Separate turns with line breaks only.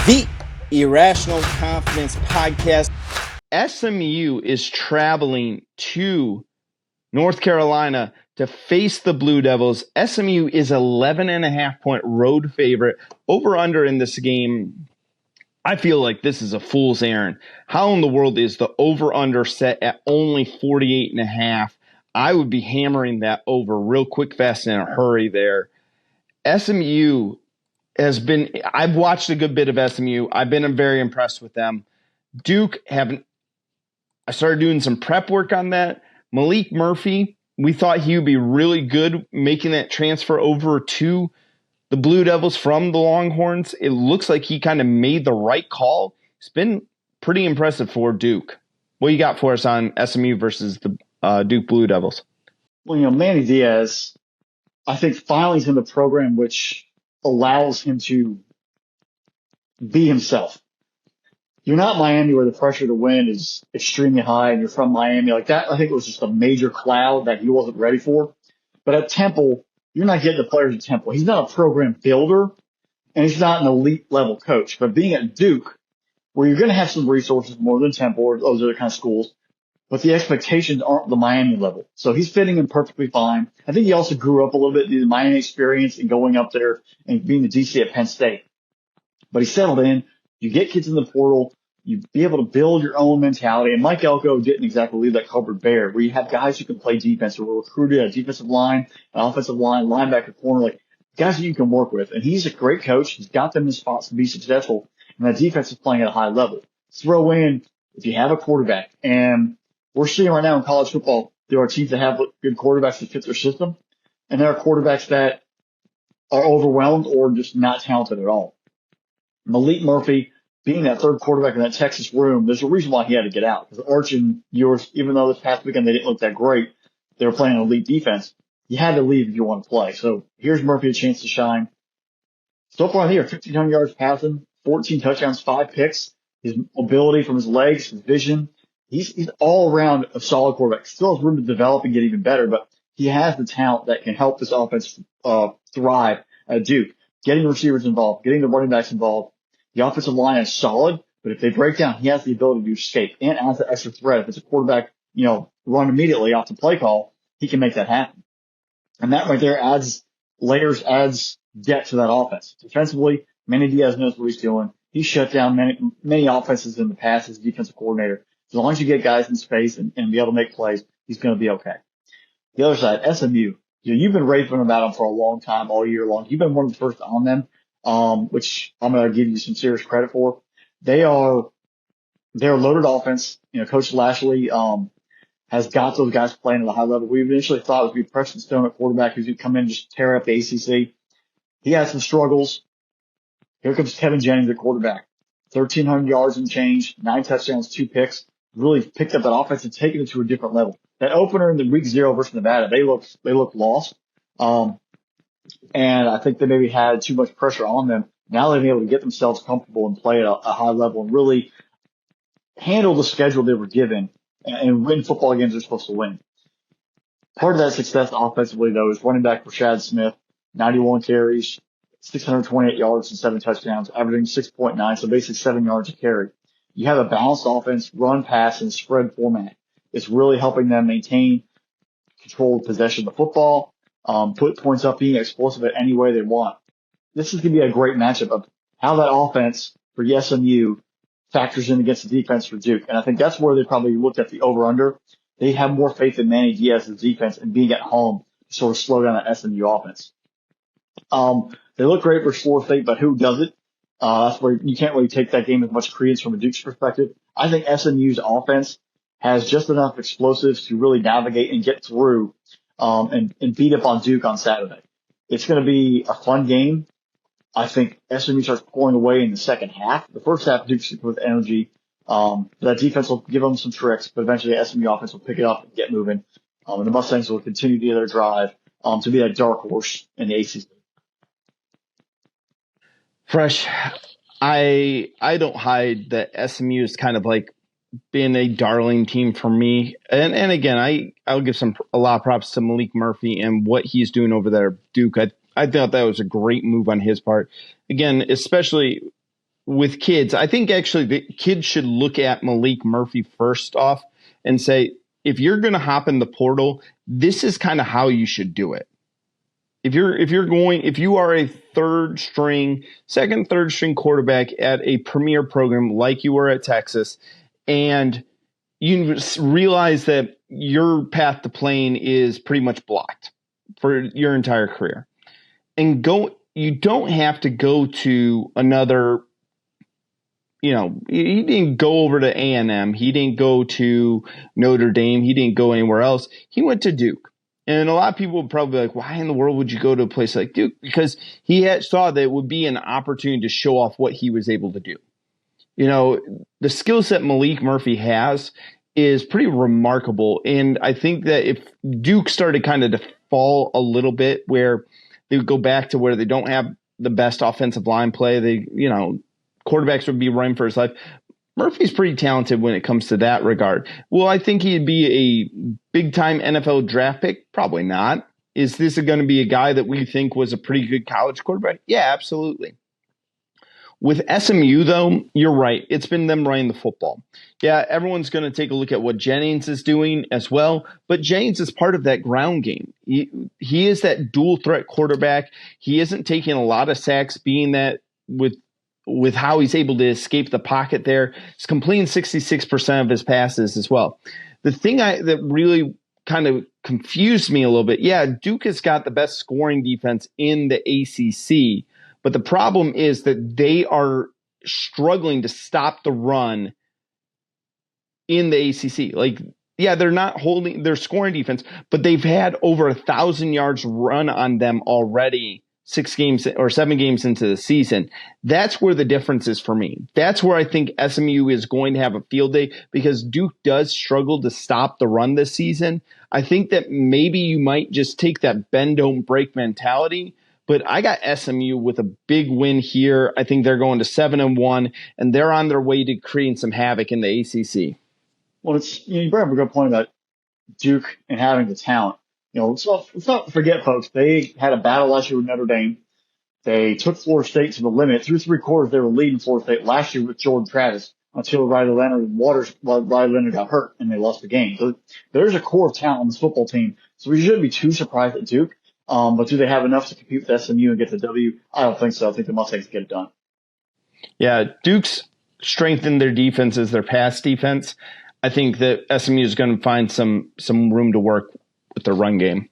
The Irrational Confidence Podcast.
SMU is traveling to North Carolina to face the Blue Devils. SMU is 11.5-point road favorite. Over under in this game, I feel like this is a fool's errand. How in the world is the over under set at only 48.5? I would be hammering that over real quick, fast, in a hurry there. SMU has been, I've watched a good bit of SMU. I've been very impressed with them. Duke haven't. I started doing some prep work on that. Malik Murphy, we thought he would be really good making that transfer over to the Blue Devils from the Longhorns. It looks like he kind of made the right call. It's been pretty impressive for Duke. What you got for us on SMU versus the Duke Blue Devils?
Well, Manny Diaz, I think finally is in the program which allows him to be himself. You're not Miami where the pressure to win is extremely high and you're from Miami like that. I think it was just a major cloud that he wasn't ready for. But at Temple, you're not getting the players at Temple. He's not a program builder and he's not an elite level coach. But being at Duke, where you're going to have some resources more than Temple or those other kind of schools, but the expectations aren't the Miami level. So he's fitting in perfectly fine. I think he also grew up a little bit in the Miami experience and going up there and being the DC at Penn State. But he settled in. You get kids in the portal. You be able to build your own mentality. And Mike Elko didn't exactly leave that cupboard bare, where you have guys who can play defense, who were recruited at defensive line, an offensive line, linebacker, corner, like guys that you can work with. And he's a great coach. He's got them in spots to be successful. And that defense is playing at a high level. Throw in, if you have a quarterback, and we're seeing right now in college football, there are teams that have good quarterbacks that fit their system, and there are quarterbacks that are overwhelmed or just not talented at all. Malik Murphy, being that third quarterback in that Texas room, there's a reason why he had to get out. Because Arch and yours, even though this past weekend they didn't look that great, they were playing an elite defense. You had to leave if you want to play. So here's Murphy a chance to shine. So far in the year, 1,500 yards passing, 14 touchdowns, 5 picks. His mobility from his legs, his vision. He's all around a solid quarterback. Still has room to develop and get even better, but he has the talent that can help this offense thrive at Duke. Getting receivers involved, getting the running backs involved. The offensive line is solid, but if they break down, he has the ability to escape and as an extra threat. If it's a quarterback, run immediately off the play call, he can make that happen. And that right there adds layers, adds depth to that offense. Defensively, Manny Diaz knows what he's doing. He's shut down many offenses in the past as defensive coordinator. As long as you get guys in space and be able to make plays, he's going to be okay. The other side, SMU. You've been raving about them for a long time, all year long. You've been one of the first on them, which I'm going to give you some serious credit for. They're a loaded offense. Coach Lashley, has got those guys playing at a high level. We initially thought it would be Preston Stone at quarterback who's going to come in and just tear up the ACC. He had some struggles. Here comes Kevin Jennings at quarterback. 1,300 yards and change, 9 touchdowns, 2 picks. Really picked up that offense and taken it to a different level. That opener in the week 0 versus Nevada, they looked lost. And I think they maybe had too much pressure on them. Now they've been able to get themselves comfortable and play at a high level and really handle the schedule they were given and win football games they're supposed to win. Part of that success offensively, though, is running back Rashad Smith, 91 carries, 628 yards and 7 touchdowns, averaging 6.9, so basically 7 yards a carry. You have a balanced offense, run, pass, and spread format. It's really helping them maintain controlled possession of the football, put points up, being explosive at any way they want. This is going to be a great matchup of how that offense for SMU factors in against the defense for Duke. And I think that's where they probably looked at the over-under. They have more faith in Manny Diaz's defense and being at home to sort of slow down that SMU offense. They look great for Florida State, but who does it? That's where you can't really take that game with much credence from a Duke's perspective. I think SMU's offense has just enough explosives to really navigate and get through, and beat up on Duke on Saturday. It's going to be a fun game. I think SMU starts pulling away in the second half. The first half, Duke's with energy. That defense will give them some tricks, but eventually the SMU offense will pick it up and get moving. And the Mustangs will continue to their drive, to be that dark horse in the ACC.
Fresh, I don't hide that SMU is kind of like been a darling team for me. And again, I'll give a lot of props to Malik Murphy and what he's doing over there at Duke. I thought that was a great move on his part. Again, especially with kids, I think actually the kids should look at Malik Murphy first off and say, if you're going to hop in the portal, this is kind of how you should do it. If you are a third string quarterback at a premier program like you were at Texas, and you realize that your path to playing is pretty much blocked for your entire career, and you don't have to go to another. He didn't go over to A&M. He didn't go to Notre Dame. He didn't go anywhere else. He went to Duke. And a lot of people would probably be like, why in the world would you go to a place like Duke? Because he saw that it would be an opportunity to show off what he was able to do. The skill set Malik Murphy has is pretty remarkable. And I think that if Duke started kind of to fall a little bit where they would go back to where they don't have the best offensive line play, quarterbacks would be running for his life. Murphy's pretty talented when it comes to that regard. Will I think he'd be a big-time NFL draft pick? Probably not. Is this going to be a guy that we think was a pretty good college quarterback? Yeah, absolutely. With SMU, though, you're right. It's been them running the football. Yeah, everyone's going to take a look at what Jennings is doing as well, but Jennings is part of that ground game. He is that dual-threat quarterback. He isn't taking a lot of sacks, being that with how he's able to escape the pocket there. He's completing 66% of his passes as well. The thing that really kind of confused me a little bit, Duke has got the best scoring defense in the ACC, but the problem is that they are struggling to stop the run in the ACC. They're not holding their scoring defense, but they've had over 1,000 yards run on them already 6 games or 7 games into the season. That's where the difference is for me. That's where I think SMU is going to have a field day, because Duke does struggle to stop the run this season. I think that maybe you might just take that bend don't break mentality, but I got SMU with a big win here. I think they're going to 7-1, and they're on their way to creating some havoc in the ACC.
Well, you brought up a good point about Duke and having the talent. Let's not forget, folks, they had a battle last year with Notre Dame. They took Florida State to the limit. Through 3 quarters, they were leading Florida State last year with Jordan Travis until Riley Leonard got hurt and they lost the game. So there's a core of talent on this football team. So we shouldn't be too surprised at Duke. But do they have enough to compete with SMU and get the W? I don't think so. I think the Mustangs get it done.
Yeah, Duke's strengthened their defense as their pass defense. I think that SMU is going to find some room to work with their run game.